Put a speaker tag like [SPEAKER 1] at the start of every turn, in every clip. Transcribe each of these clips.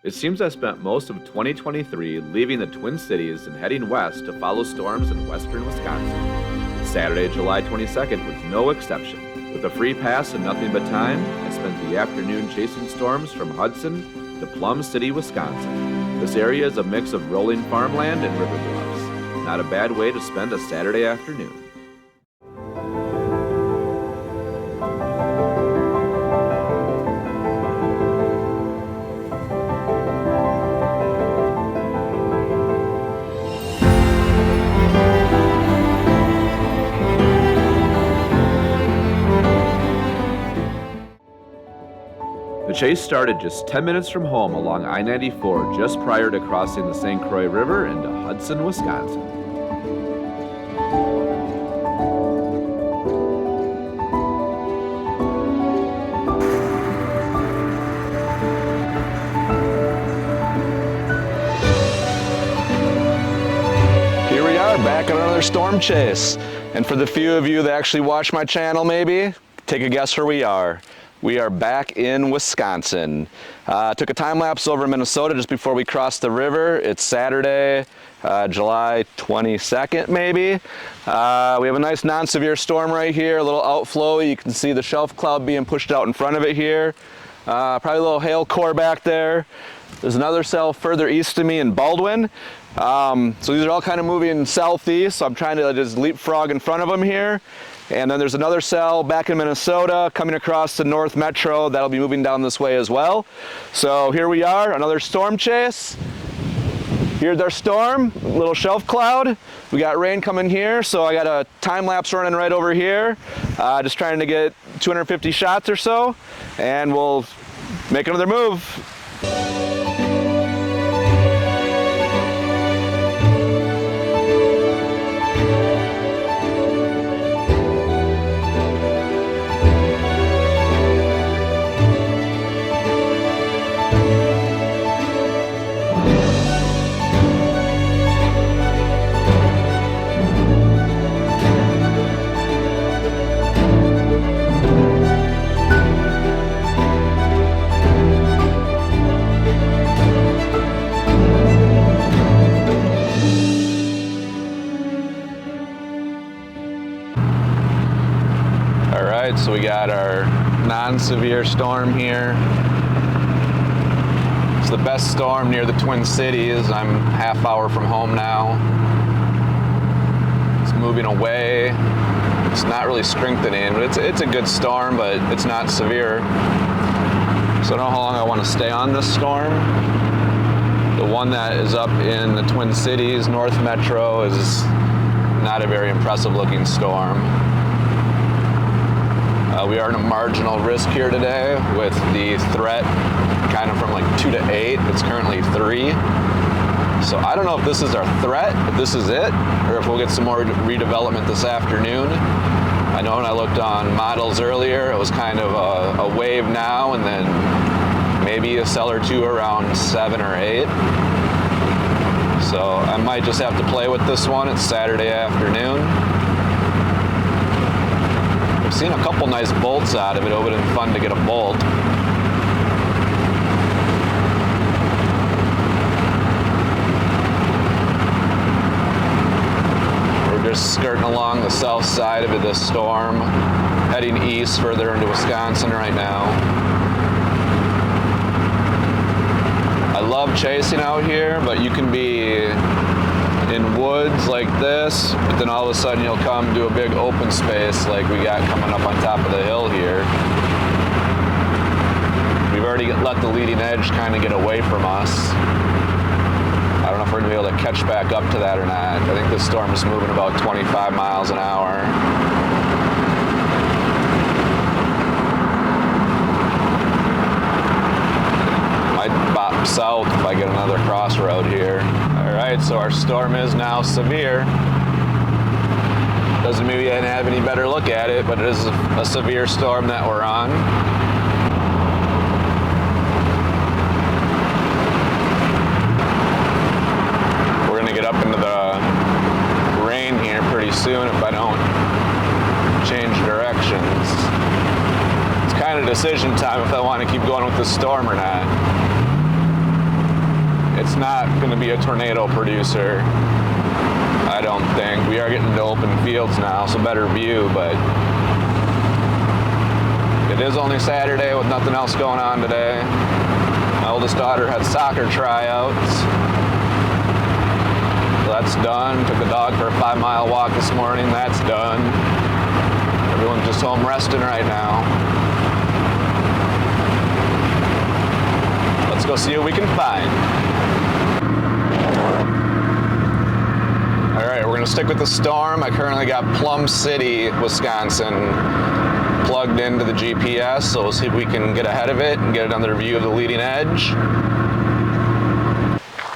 [SPEAKER 1] It seems I spent most of 2023 leaving the Twin Cities and heading west to follow storms in western Wisconsin. Saturday, July 22nd was no exception. With a free pass and nothing but time, I spent the afternoon chasing storms from Hudson to Plum City, Wisconsin. This area is a mix of rolling farmland and river bluffs. Not a bad way to spend a Saturday afternoon. The chase started just 10 minutes from home along I-94 just prior to crossing the St. Croix River into Hudson, Wisconsin.
[SPEAKER 2] Here we are, back on another storm chase. And for the few of you that actually watch my channel maybe, take a guess where we are. We are back in Wisconsin. Took a time lapse over in Minnesota just before we crossed the river. It's Saturday, July 22nd maybe. We have a nice non-severe storm right here, a little outflow. You can see the shelf cloud being pushed out in front of it here. Probably a little hail core back there. There's another cell further east of me in Baldwin. So these are all kind of moving southeast, so I'm trying to just leapfrog in front of them here. And then there's another cell back in Minnesota coming across the North Metro that'll be moving down this way as well. So here we are, another storm chase. Here's our storm, little shelf cloud. We got rain coming here, so I got a time lapse running right over here. Just trying to get 250 shots or so, and we'll make another move. So we got our non-severe storm here. It's the best storm near the Twin Cities. I'm half hour from home now. It's moving away. It's not really strengthening, but it's a good storm, but it's not severe. So I don't know how long I want to stay on this storm. The one that is up in the Twin Cities, North Metro, is not a very impressive looking storm. We are in a marginal risk here today with the threat kind of from like 2 to 8. It's currently 3. So I don't know if this is our threat, if this is it, or if we'll get some more redevelopment this afternoon. I know when I looked on models earlier, it was kind of a wave now and then maybe a cell or two around 7 or 8. So I might just have to play with this one. It's Saturday afternoon. I've seen a couple nice bolts out of it. It would have been fun to get a bolt. We're just skirting along the south side of this storm, heading east further into Wisconsin right now. I love chasing out here, but you can be in woods like this, but then all of a sudden you'll come to a big open space like we got coming up on top of the hill here. We've already let the leading edge kind of get away from us. I don't know if we're going to be able to catch back up to that or not. I think this storm is moving about 25 miles an hour. Might bop south if I get another crossroad here. Alright, so our storm is now severe. Doesn't mean we didn't have any better look at it, but it is a severe storm that we're on. We're going to get up into the rain here pretty soon if I don't change directions. It's kind of decision time if I want to keep going with this storm or not. it's not going to be a tornado producer, I don't think. We are getting into open fields now, so better view, but it is only Saturday with nothing else going on today. My oldest daughter had soccer tryouts. So that's done. Took the dog for a 5-mile walk this morning. That's done. Everyone's just home resting right now. Let's go see what we can find. All right, we're gonna stick with the storm. I currently got Plum City, Wisconsin plugged into the GPS, so we'll see if we can get ahead of it and get another view of the leading edge.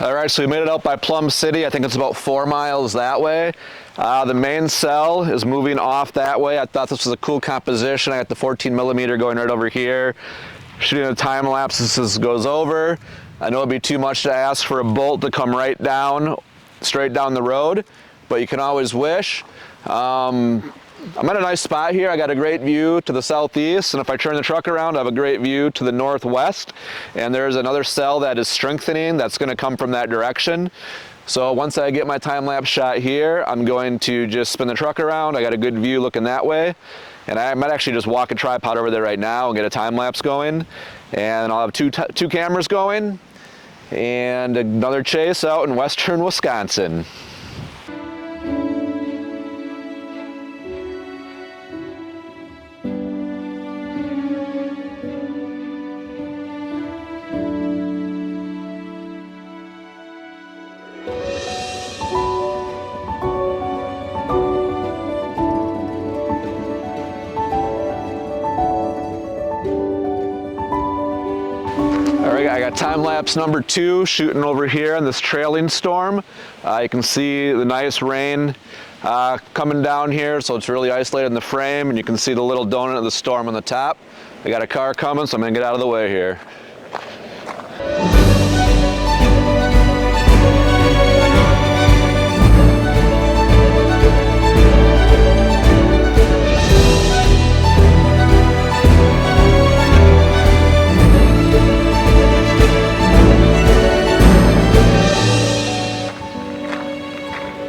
[SPEAKER 2] All right, so we made it out by Plum City. I think it's about 4 miles that way. The main cell is moving off that way. I thought this was a cool composition. I got the 14mm going right over here. Shooting a time lapse as this goes over. I know it'd be too much to ask for a bolt to come right down, straight down the road, but you can always wish. I'm at a nice spot here. I got a great view to the southeast, and if I turn the truck around, I have a great view to the northwest, and there's another cell that is strengthening that's going to come from that direction. So once I get my time-lapse shot here, I'm going to just spin the truck around. I got a good view looking that way, and I might actually just walk a tripod over there right now and get a time-lapse going, and I'll have two cameras going and another chase out in western Wisconsin. I got time lapse number 2 shooting over here on this trailing storm. You can see the nice rain coming down here, so it's really isolated in the frame, and you can see the little donut of the storm on the top. I got a car coming, so I'm gonna get out of the way here.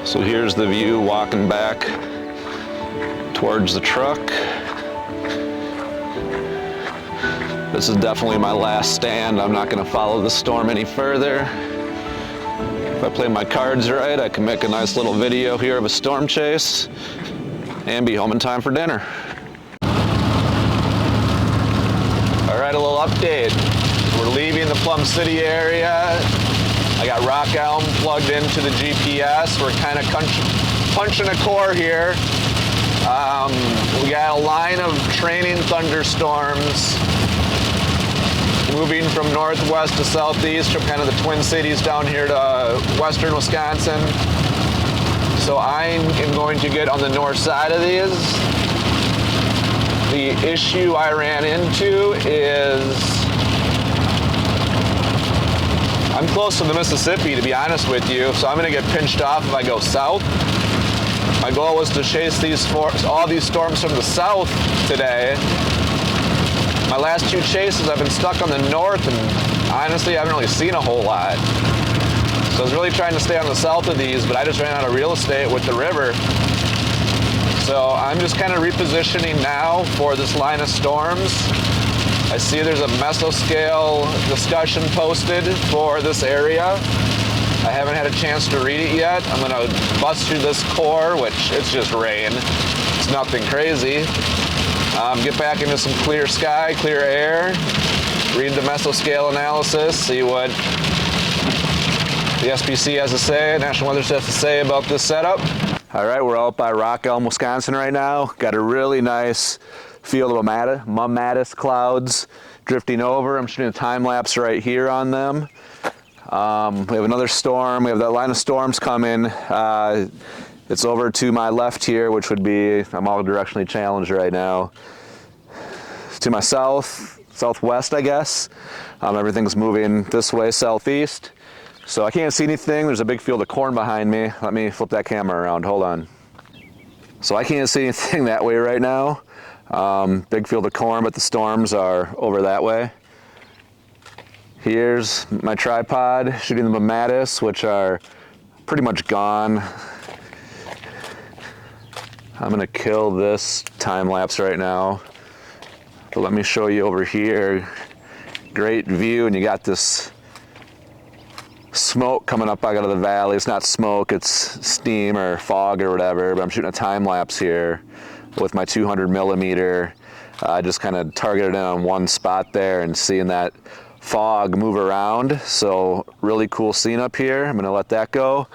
[SPEAKER 2] So here's the view walking back towards the truck. This is definitely my last stand. I'm not going to follow the storm any further. If I play my cards right, I can make a nice little video here of a storm chase and be home in time for dinner. All right, a little update. We're leaving the Plum City area. I got Rock Elm plugged into the GPS. We're kind of punching a core here. We got a line of training thunderstorms moving from northwest to southeast, from kind of the Twin Cities down here to western Wisconsin. So I am going to get on the north side of these. The issue I ran into is I'm close to the Mississippi, to be honest with you, so I'm going to get pinched off if I go south. My goal was to chase all these storms from the south today. My last 2 chases, I've been stuck on the north, and honestly, I haven't really seen a whole lot. So I was really trying to stay on the south of these, but I just ran out of real estate with the river. So I'm just kind of repositioning now for this line of storms. I see there's a mesoscale discussion posted for this area. I haven't had a chance to read it yet. I'm gonna bust through this core, which it's just rain. It's nothing crazy. Get back into some clear sky, clear air, read the mesoscale analysis, see what the SPC has to say, National Weather Service has to say about this setup. All right, we're out by Rock Elm, Wisconsin right now. Got a really nice field of mammatus clouds drifting over. I'm shooting a time lapse right here on them. We have another storm. We have that line of storms coming. It's over to my left here, which would be, I'm all directionally challenged right now. To my southwest, I guess. Everything's moving this way, southeast. So I can't see anything. There's a big field of corn behind me. Let me flip that camera around, hold on. So I can't see anything that way right now. Big field of corn, but the storms are over that way. Here's my tripod, shooting the Matis, which are pretty much gone. I'm gonna kill this time lapse right now. But let me show you over here. Great view, and you got this smoke coming up out of the valley. It's not smoke, it's steam or fog or whatever, but I'm shooting a time lapse here with my 200 millimeter. I just kind of targeted in on one spot there and seeing that fog move around. So really cool scene up here. I'm gonna let that go.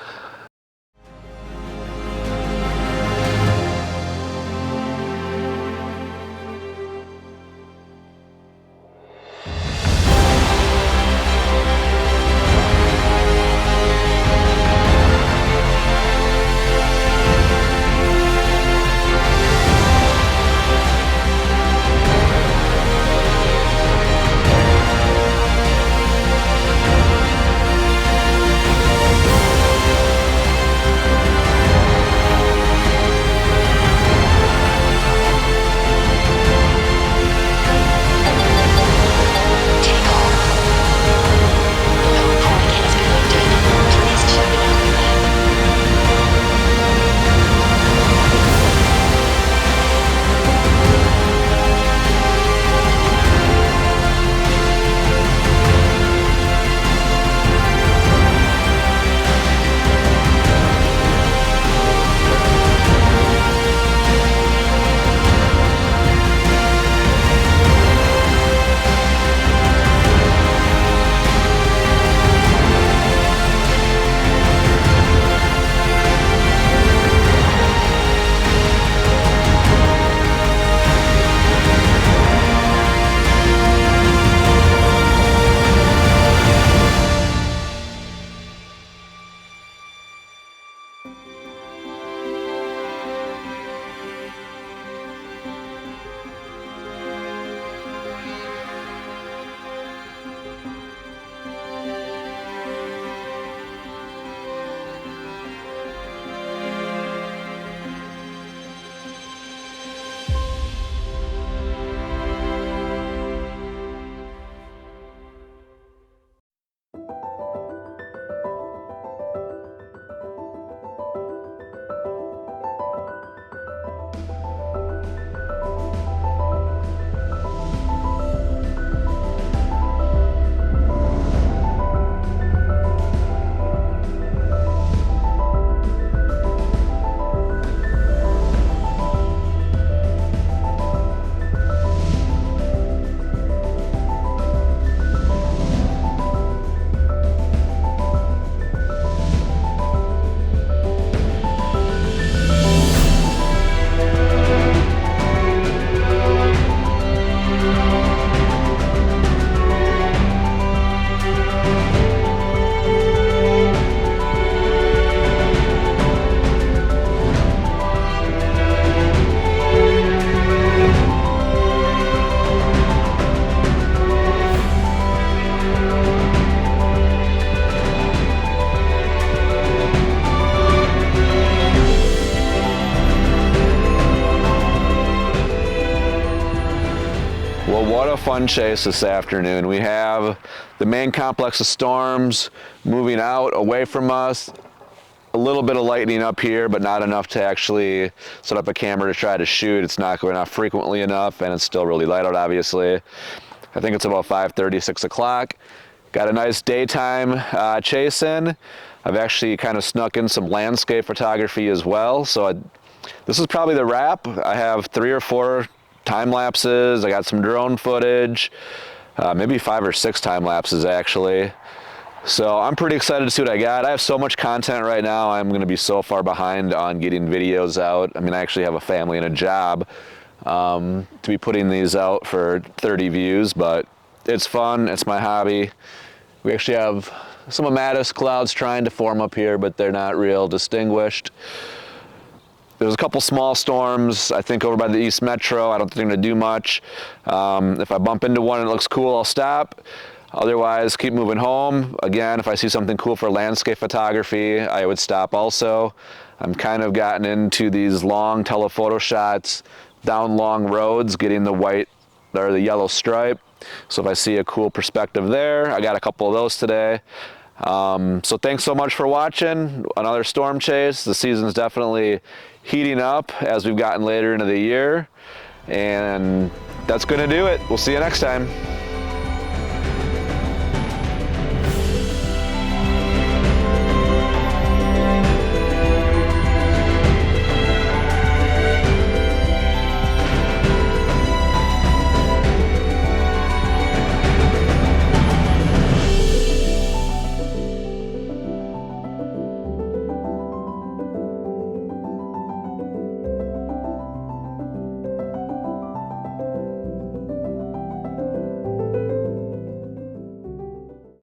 [SPEAKER 2] What a fun chase this afternoon. We have the main complex of storms moving out away from us. A little bit of lightning up here, but not enough to actually set up a camera to try to shoot. It's not going off frequently enough, and it's still really light out, obviously. I think it's about 5:30, 6 o'clock. Got a nice daytime chase in. I've actually kind of snuck in some landscape photography as well. So this is probably the wrap. I have 3 or 4 time lapses. I got some drone footage, maybe 5 or 6 time lapses actually. So I'm pretty excited to see what I got. I have so much content right now. I'm going to be so far behind on getting videos out. I mean, I actually have a family and a job to be putting these out for 30 views, but it's fun. It's my hobby. We actually have some Matis clouds trying to form up here, but they're not real distinguished. There's a couple small storms, I think, over by the East Metro. I don't think they're going to do much. If I bump into one and it looks cool, I'll stop. Otherwise, keep moving home. Again, if I see something cool for landscape photography, I would stop also. I'm kind of gotten into these long telephoto shots down long roads, getting the white or the yellow stripe. So if I see a cool perspective there, I got a couple of those today. So thanks so much for watching another storm chase. The season's definitely heating up as we've gotten later into the year, and that's going to do it. We'll see you next time.